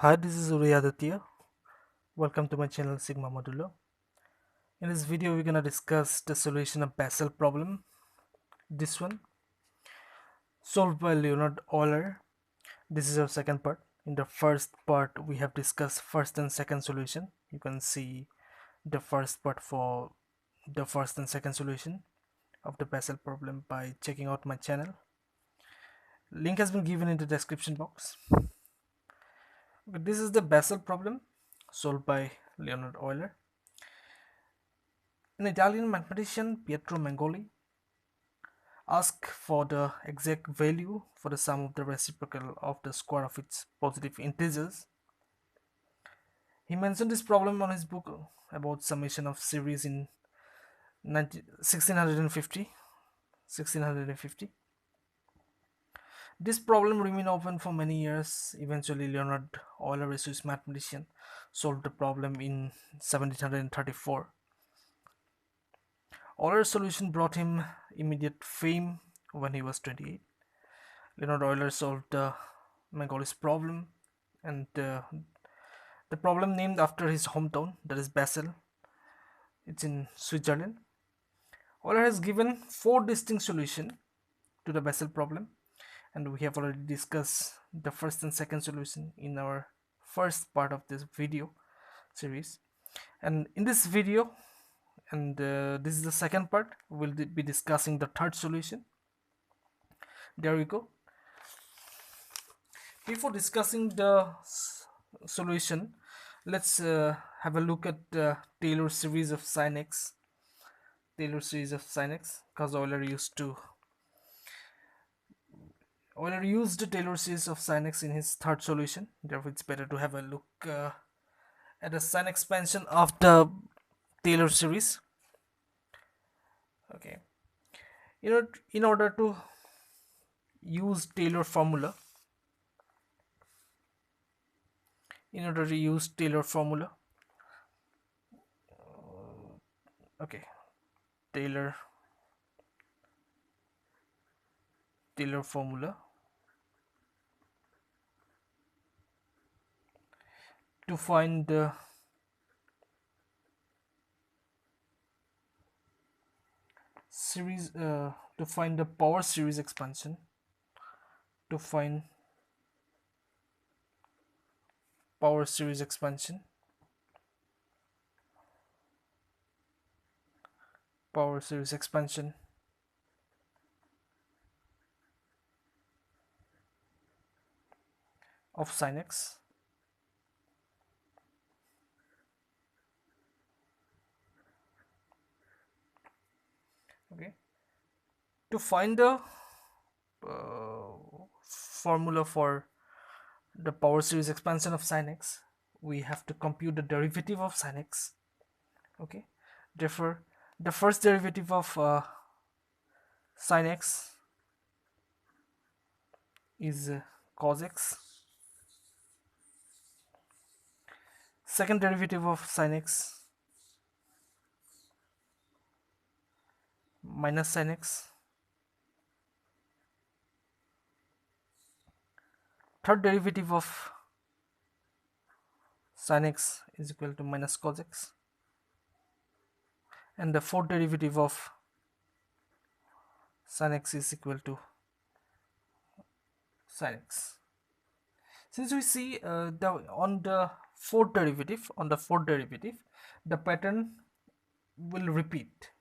Hi, this is Aditya. Welcome to my channel Sigma Modulo. In this video, we're gonna discuss the solution of Basel problem. This one, solved by Leonhard Euler. This is our second part. In the first part, we have discussed first and second solution. You can see the first part for the first and second solution of the Basel problem by checking out my channel. Link has been given in the description box. This is the Basel problem solved by Leonhard Euler. An Italian mathematician, Pietro Mengoli, asked for the exact value for the sum of the reciprocal of the square of its positive integers. He mentioned this problem on his book about summation of series in 1650. This problem remained open for many years. Eventually, Leonhard Euler, a Swiss mathematician, solved the problem in 1734. Euler's solution brought him immediate fame when he was 28. Leonhard Euler solved Mengoli's problem, and the problem named after his hometown, that is Basel. It's in Switzerland. Euler has given 4 distinct solutions to the Basel problem, and we have already discussed the first and second solution in our first part of this video series. And in this video, and this is the second part, we'll be discussing the third solution. There we go. Before discussing the solution, let's have a look at the Tailor series of sin x. Tailor series of sin x, because Euler used the Tailor series of sin x in his third solution. Therefore, it's better to have a look at the sin expansion of the Tailor series. Okay, in order to use Tailor formula, okay, Tailor formula to find the series, to find the power series expansion, power series expansion of sin x. Okay, to find the formula for the power series expansion of sin x, we have to compute the derivative of sin x. Okay, therefore the first derivative of sin x is cos x. Second derivative of sin x minus sin x. Third derivative of sin x is equal to minus cos x, and the fourth derivative of sin x is equal to sin x. Since we see on the fourth derivative, the pattern will repeat.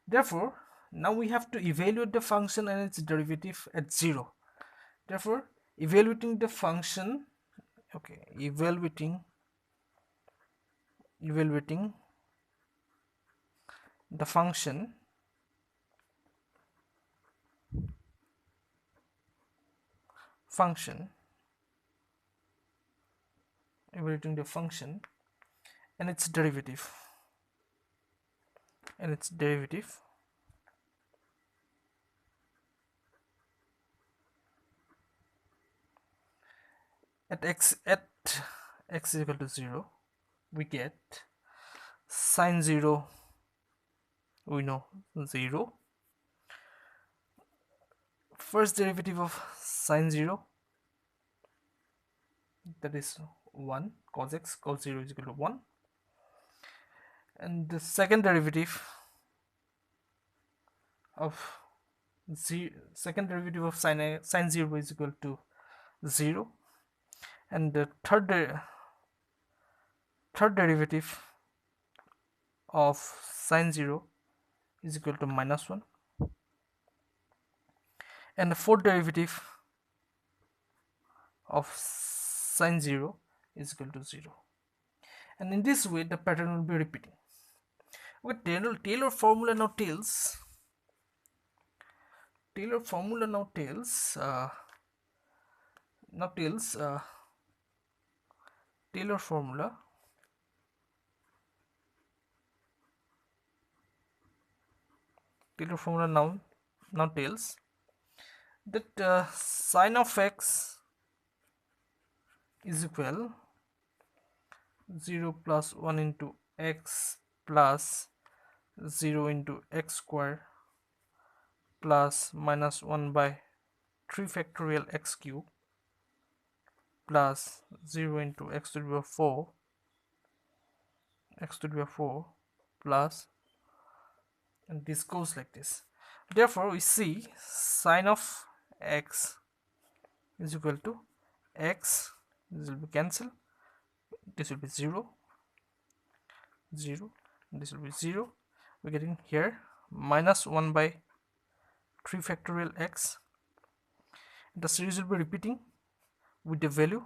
Therefore, now we have to evaluate the function and its derivative at 0. Therefore, evaluating the function, okay, evaluating the function and its derivative at x is equal to 0, we get sine 0, we know 0. First derivative of sine 0, that is 1. Cos x cos 0 is equal to 1. And the second derivative of second derivative of sine 0 is equal to 0. And the third derivative of sine 0 is equal to -1. And the fourth derivative of sine 0 is equal to 0. And in this way the pattern will be repeating. Okay, Tailor formula now tells Tailor formula now tells Tailor formula now tells that sine of x is equal 0 plus 1 into x plus 0 into x square plus minus 1 by 3 factorial x cube plus 0 into x to the power 4 plus, and this goes like this. Therefore we see sine of x is equal to x, this will be cancelled, this will be 0, this will be 0. We're getting here minus 1 by 3 factorial x. The series will be repeating with the value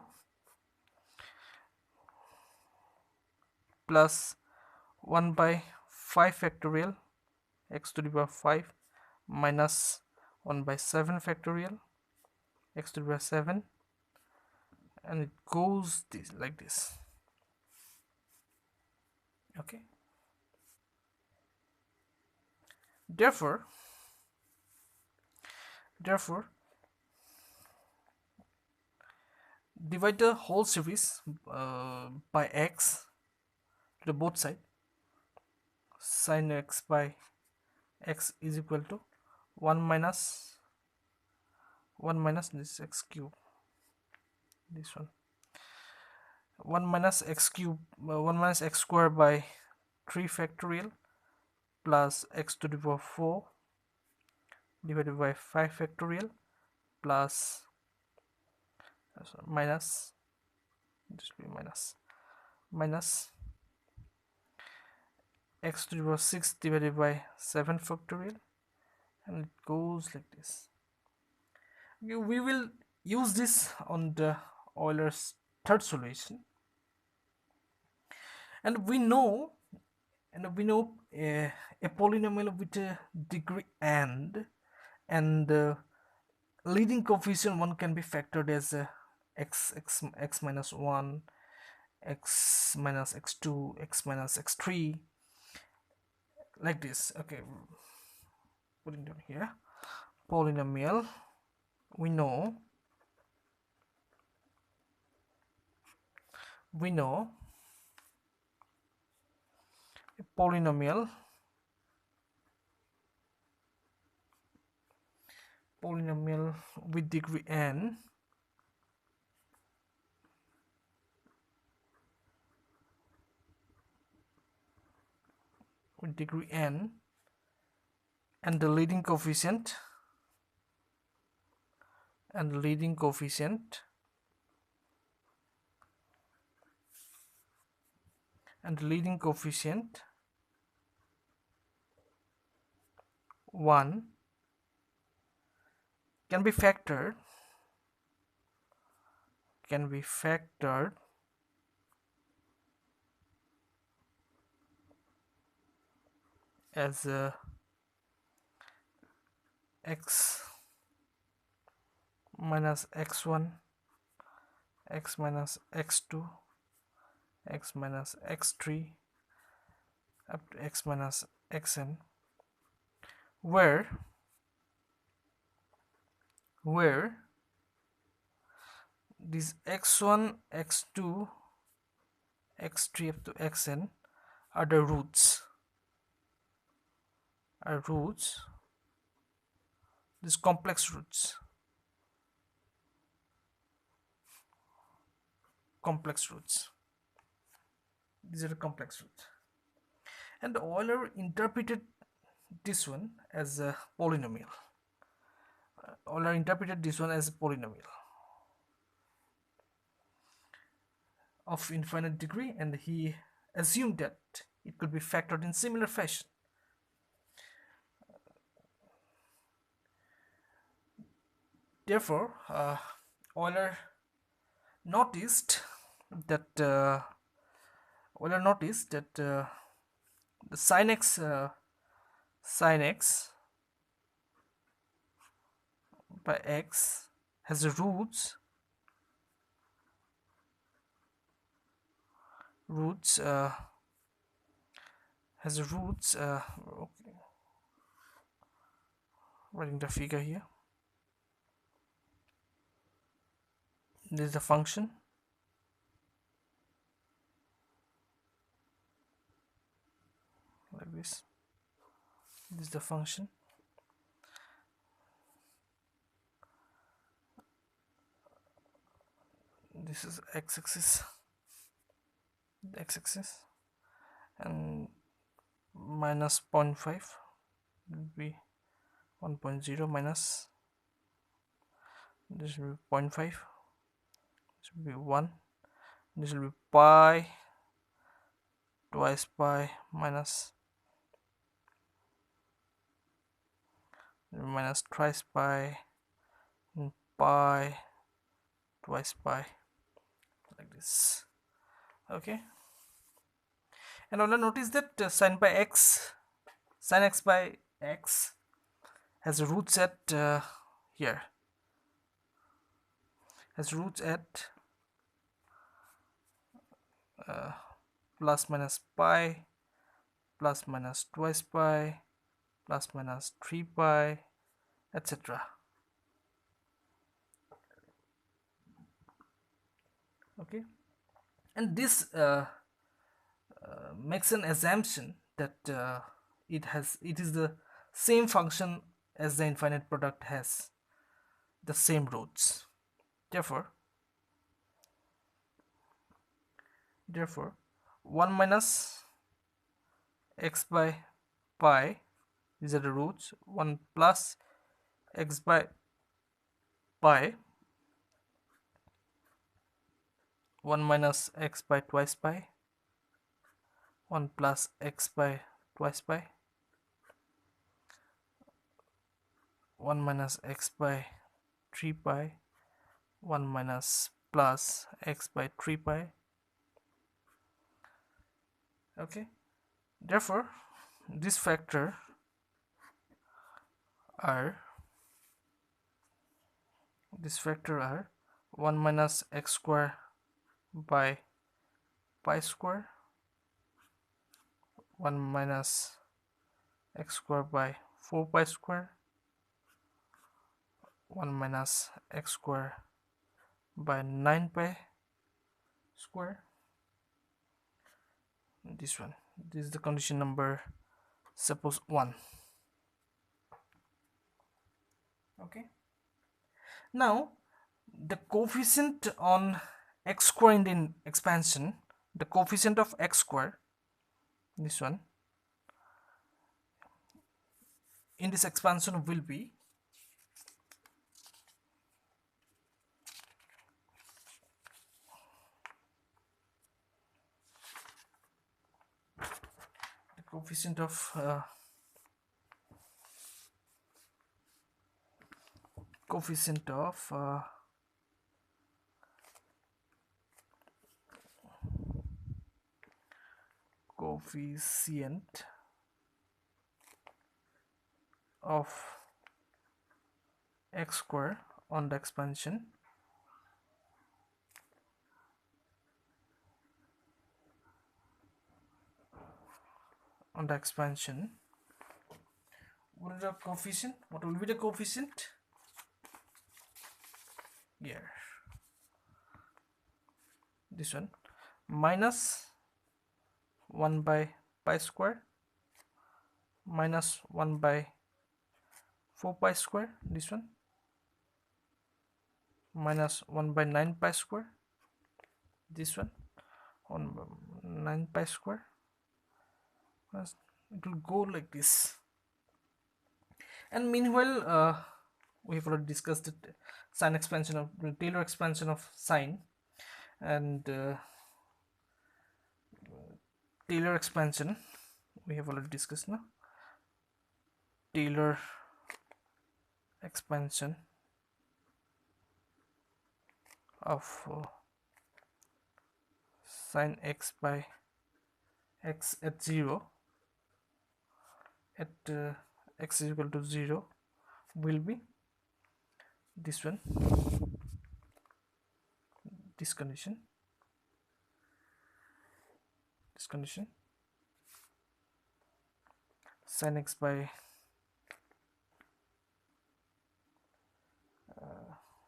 plus 1 by 5 factorial x to the power 5 minus 1 by 7 factorial x to the power 7, and it goes like this. Okay, therefore divide the whole series by x to the both side. Sin x by x is equal to 1 minus this x cube, this one, 1 minus x cube, 1 minus x square by 3 factorial plus x to the power 4 divided by 5 factorial plus minus, this will be minus x to the power 6 divided by 7 factorial, and it goes like this. Okay, we will use this on the Euler's third solution, and we know a polynomial with a degree n, and the leading coefficient one can be factored as x minus 1, x minus x2, x minus x3, like this. Okay, putting down here polynomial. We know a polynomial with degree n and the leading coefficient one can be factored as x minus x1, x minus x2, x minus x3 up to x minus xn, where these x1, x2, x3 up to xn are the roots, these complex roots. complex roots. These are the complex roots. And Euler interpreted this one as a polynomial. Euler interpreted this one as a polynomial of infinite degree, and he assumed that it could be factored in similar fashion. Therefore, Euler noticed that the sin x by x has roots okay, writing the figure here. This is the function. Like this. This is the function. This is x-axis, and minus 0.5 will be 1.0 minus this will be 0.5, this will be 1, this will be pi twice pi minus thrice pi and pi twice pi, like this. Okay, and also notice that sin x by x has roots at here, has roots at plus minus pi, plus minus twice pi, plus minus 3 pi, etc. Okay, and this makes an assumption that it is the same function as the infinite product has the same roots. Therefore 1 minus x by pi, these are the roots, 1 plus x by pi, 1 minus x by twice pi, 1 plus x by twice pi, 1 minus x by 3 pi, 1 minus plus x by 3 pi. Okay, therefore this factor are 1 minus x square by pi square, 1 minus x square by 4 pi square, 1 minus x square by 9 pi square. This one, this is the condition number suppose 1. Okay, now the coefficient on x square in the expansion, the coefficient of x square, this one in this expansion will be the coefficient of x square on the expansion what is the coefficient? What will be the coefficient? Here, this one, minus 1 by pi square, minus 1 by 4 pi square, this one, minus 1 by 9 pi square, this one on 9 pi square. It will go like this. And meanwhile, we have already discussed the sine expansion of Tailor expansion of sine, and Tailor expansion we have already discussed now. Tailor expansion of sine x by x at 0 at x is equal to 0 will be this one, this condition sin x by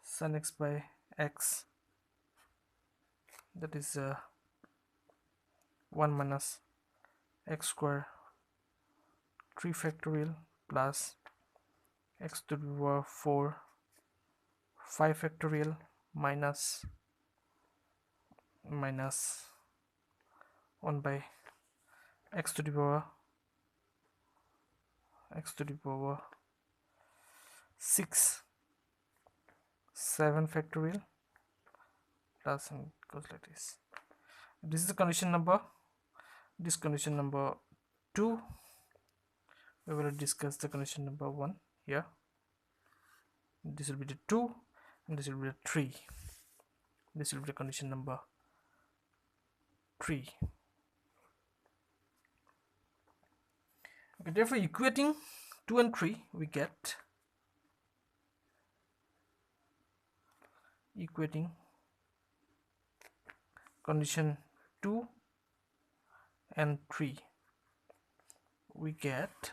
sin x by x, that is 1 minus x square 3 factorial plus x to the power 4 5 factorial minus 1 by x to the power 6 7 factorial plus, and it goes like this. This is the condition number, this condition number 2. We will discuss the condition number 1 here. This will be the 2 and this will be the 3. This will be the condition number 3. Okay, therefore equating 2 and 3, we get equating condition 2 and 3, we get,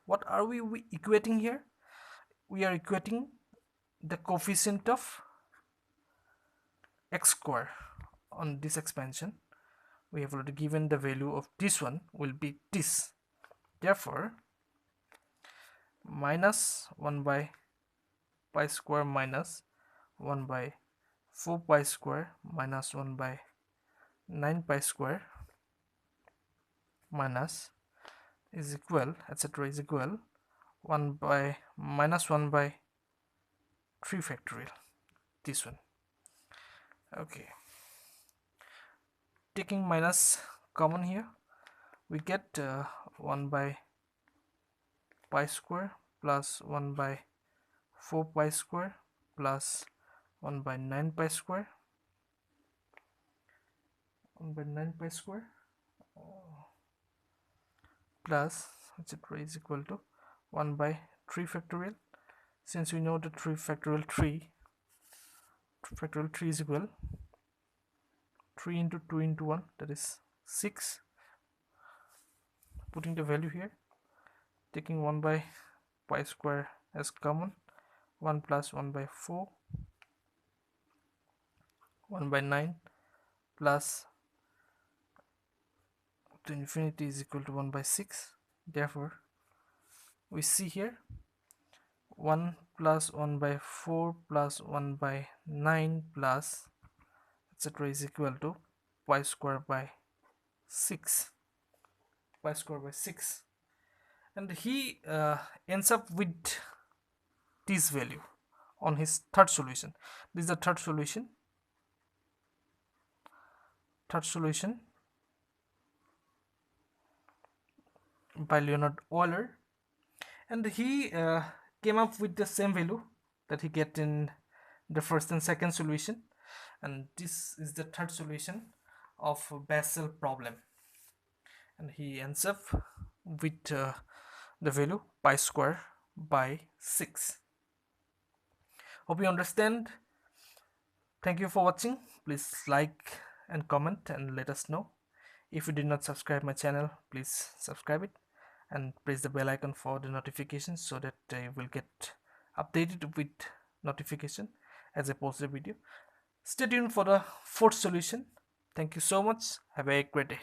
what are we equating here? We are equating the coefficient of x square on this expansion. We have already given the value of this one will be this. Therefore, minus 1 by pi square minus 1 by 4 pi square minus 1 by 9 pi square minus is equal, etc. is equal 1 by minus 1 by 3 factorial, this one. Okay, taking minus common here, we get 1 by pi square plus 1 by 4 pi square plus 1 by 9 pi square, 1 by 9 pi square plus, etc. is equal to 1 by 3 factorial. Since we know that 3 factorial 3 is equal 3 into 2 into 1, that is 6. Putting the value here, taking 1 by pi square as common, 1 plus 1 by 4, 1 by 9 plus to infinity is equal to 1 by 6. Therefore, we see here 1 plus 1 by 4 plus 1 by 9 plus, etc. is equal to pi square by 6. Pi square by 6. And he ends up with this value on his third solution. This is the third solution. By Leonhard Euler, and he came up with the same value that he get in the first and second solution, and this is the third solution of Basel problem, and he ends up with the value pi square by 6. Hope you understand. Thank you for watching. Please like and comment and let us know. If you did not subscribe my channel, please subscribe it and press the bell icon for the notifications so that you will get updated with notification as I post the video. Stay tuned for the fourth solution. Thank you so much. Have a great day.